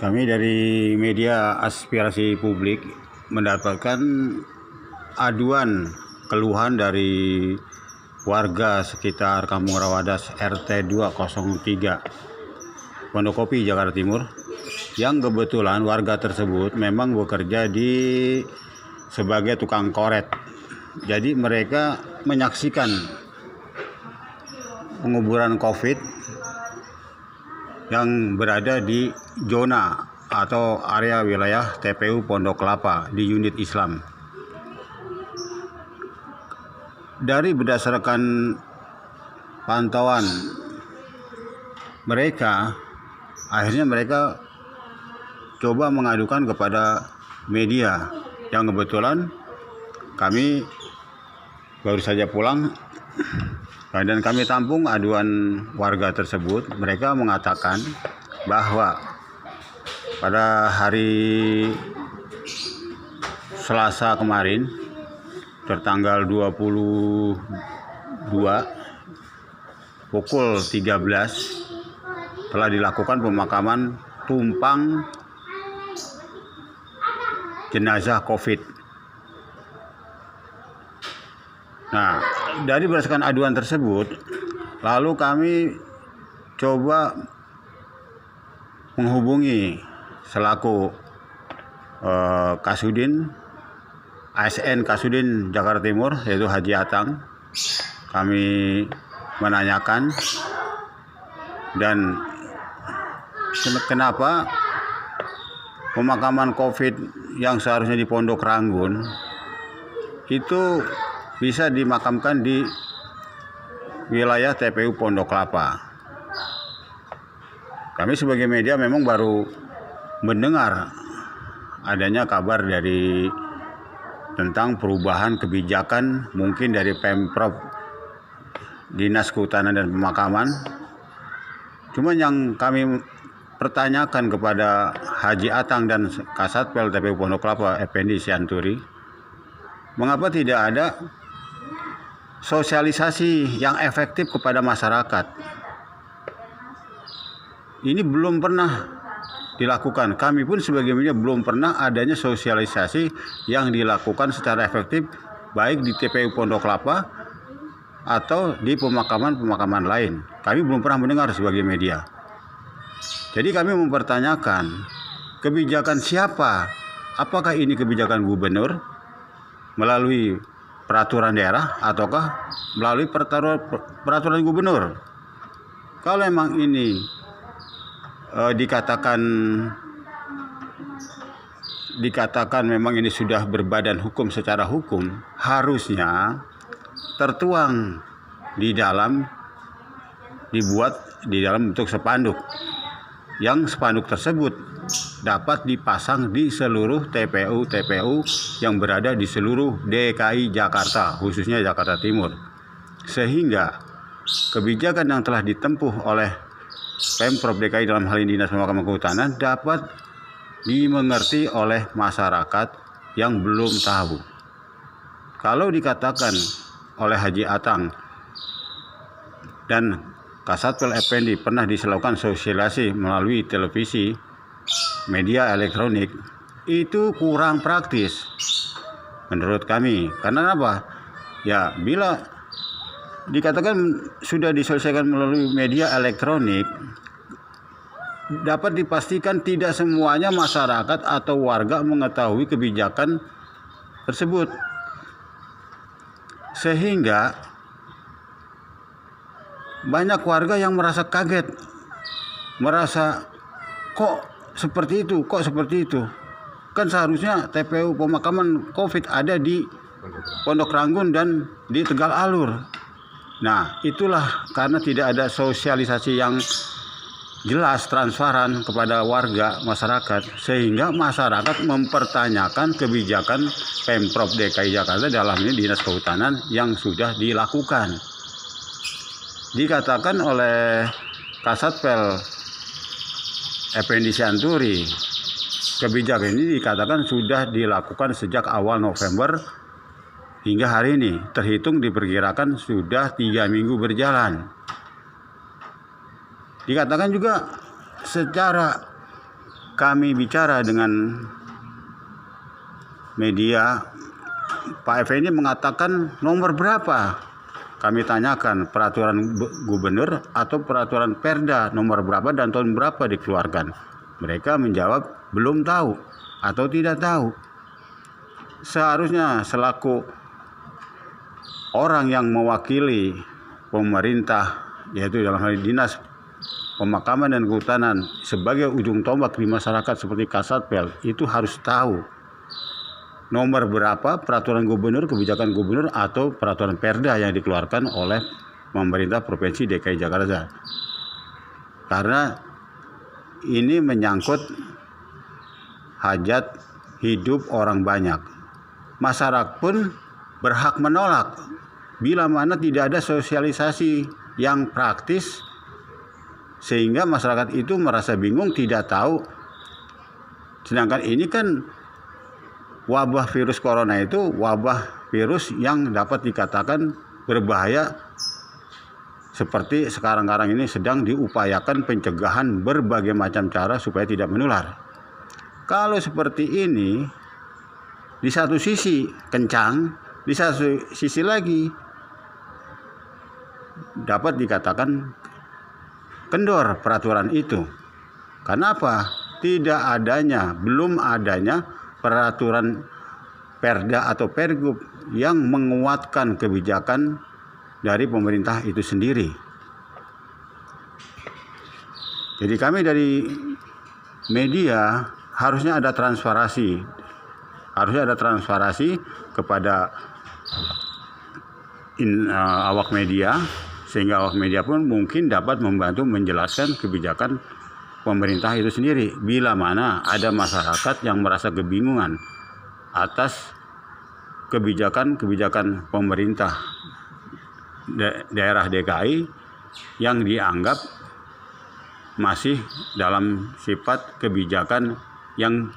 Kami dari media Aspirasi Publik mendapatkan aduan keluhan dari warga sekitar Kampung Rawadas RT 203 Pondokopi, Jakarta Timur, yang kebetulan warga tersebut memang bekerja sebagai tukang koret. Jadi mereka menyaksikan penguburan COVID yang berada di zona atau area wilayah TPU Pondok Kelapa di unit Islam. Dari berdasarkan pantauan mereka, akhirnya mereka coba mengadukan kepada media, yang kebetulan kami baru saja pulang dan kami tampung aduan warga tersebut. Mereka mengatakan bahwa pada hari Selasa kemarin, tertanggal 22 pukul 13, telah dilakukan pemakaman tumpang jenazah COVID. Nah, dari berdasarkan aduan tersebut, lalu kami coba menghubungi selaku Kasudin ASN Kasudin Jakarta Timur, yaitu Haji Atang. Kami menanyakan dan kenapa pemakaman COVID yang seharusnya di Pondok Ranggun itu bisa dimakamkan di wilayah TPU Pondok Kelapa. Kami sebagai media memang baru mendengar adanya kabar tentang perubahan kebijakan mungkin dari Pemprov, Dinas Kehutanan dan Pemakaman. Cuma yang kami pertanyakan kepada Haji Atang dan Kasatpel TPU Pondok Kelapa Effendi Sianturi, mengapa tidak ada sosialisasi yang efektif kepada masyarakat? Ini belum pernah dilakukan. Kami pun sebagai media belum pernah adanya sosialisasi yang dilakukan secara efektif, baik di TPU Pondok Kelapa atau di pemakaman-pemakaman lain. Kami belum pernah mendengar sebagai media. Jadi kami mempertanyakan kebijakan siapa? Apakah ini kebijakan gubernur melalui peraturan daerah ataukah melalui peraturan gubernur? Kalau memang ini dikatakan memang ini sudah berbadan hukum secara hukum, harusnya tertuang dibuat di dalam bentuk spanduk, yang spanduk tersebut dapat dipasang di seluruh TPU yang berada di seluruh DKI Jakarta, khususnya Jakarta Timur, sehingga kebijakan yang telah ditempuh oleh Pemprov DKI dalam hal ini Dinas Pemakaman Kehutanan dapat dimengerti oleh masyarakat yang belum tahu. Kalau dikatakan oleh Haji Atang dan Kasatpel Effendi pernah dilakukan sosialisasi melalui televisi, media elektronik, itu kurang praktis menurut kami. Karena apa? Ya, bila dikatakan sudah diselesaikan melalui media elektronik, dapat dipastikan tidak semuanya masyarakat atau warga mengetahui kebijakan tersebut. Sehingga banyak warga yang merasa kaget, merasa kok seperti itu. Kan seharusnya TPU pemakaman COVID ada di Pondok Ranggun dan di Tegal Alur. Nah, itulah karena tidak ada sosialisasi yang jelas, transparan kepada warga masyarakat, sehingga masyarakat mempertanyakan kebijakan Pemprov DKI Jakarta, dalam ini Dinas Kehutanan, yang sudah dilakukan. Dikatakan oleh Kasatpel Effendi Sianturi, kebijakan ini dikatakan sudah dilakukan sejak awal November hingga hari ini, terhitung diperkirakan sudah 3 minggu berjalan. Dikatakan juga secara kami bicara dengan media, Pak Effendi mengatakan nomor berapa? Kami tanyakan peraturan gubernur atau peraturan Perda nomor berapa dan tahun berapa dikeluarkan. Mereka menjawab belum tahu atau tidak tahu. Seharusnya selaku orang yang mewakili pemerintah, yaitu dalam hal Dinas Pemakaman dan Kehutanan sebagai ujung tombak di masyarakat seperti Kasatpel, itu harus tahu nomor berapa peraturan gubernur, kebijakan gubernur atau peraturan Perda yang dikeluarkan oleh pemerintah Provinsi DKI Jakarta. Karena ini menyangkut hajat hidup orang banyak. Masyarakat pun berhak menolak bila mana tidak ada sosialisasi yang praktis, sehingga masyarakat itu merasa bingung, tidak tahu. Sedangkan ini kan wabah virus corona itu wabah virus yang dapat dikatakan berbahaya, seperti sekarang-karang ini sedang diupayakan pencegahan berbagai macam cara supaya tidak menular. Kalau seperti ini, di satu sisi kencang, di satu sisi lagi dapat dikatakan kendor peraturan itu. Kenapa? Belum adanya peraturan Perda atau Pergub yang menguatkan kebijakan dari pemerintah itu sendiri. Jadi kami dari media harusnya ada transparansi. Harusnya ada transparansi kepada awak media, sehingga awak media pun mungkin dapat membantu menjelaskan kebijakan pemerintah itu sendiri. Bila mana ada masyarakat yang merasa kebingungan atas kebijakan pemerintah daerah DKI yang dianggap masih dalam sifat kebijakan yang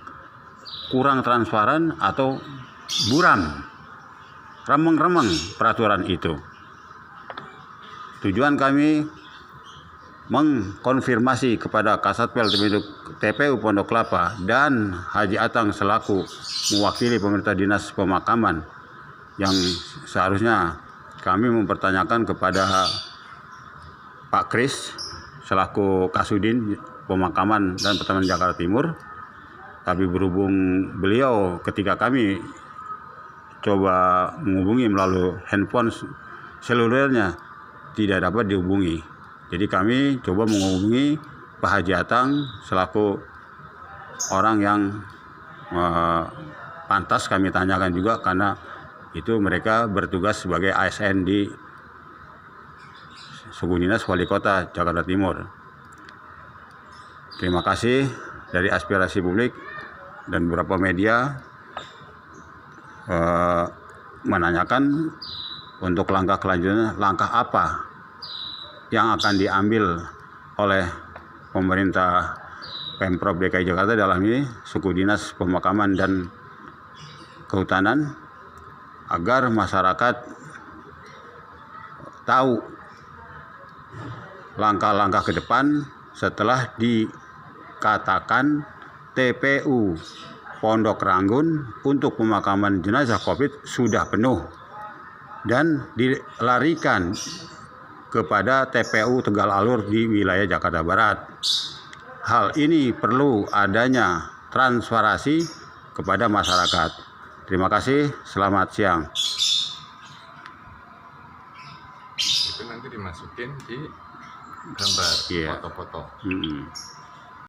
kurang transparan atau buram, remeng-remeng peraturan itu. Tujuan kami mengkonfirmasi kepada Kasatpel TPU Pondok Kelapa dan Haji Atang selaku mewakili pemerintah Dinas Pemakaman, yang seharusnya kami mempertanyakan kepada Pak Kris selaku Kasudin Pemakaman dan Pertamanan Jakarta Timur. Tapi berhubung beliau ketika kami coba menghubungi melalui handphone selulernya tidak dapat dihubungi. Jadi kami coba menghubungi Pak Haji Atang selaku orang yang pantas kami tanyakan juga, karena itu mereka bertugas sebagai ASN di Suku Dinas Wali Kota Jakarta Timur. Terima kasih dari aspirasi publik dan beberapa media menanyakan untuk langkah kelanjutannya, langkah apa yang akan diambil oleh pemerintah Pemprov DKI Jakarta, dalam ini Suku Dinas Pemakaman dan Kehutanan, agar masyarakat tahu langkah-langkah ke depan setelah dikatakan TPU Pondok Ranggun untuk pemakaman jenazah COVID sudah penuh dan dilarikan kepada TPU Tegal Alur di wilayah Jakarta Barat. Hal ini perlu adanya transparansi kepada masyarakat. Terima kasih, selamat siang. Itu nanti dimasukin di gambar, foto-foto.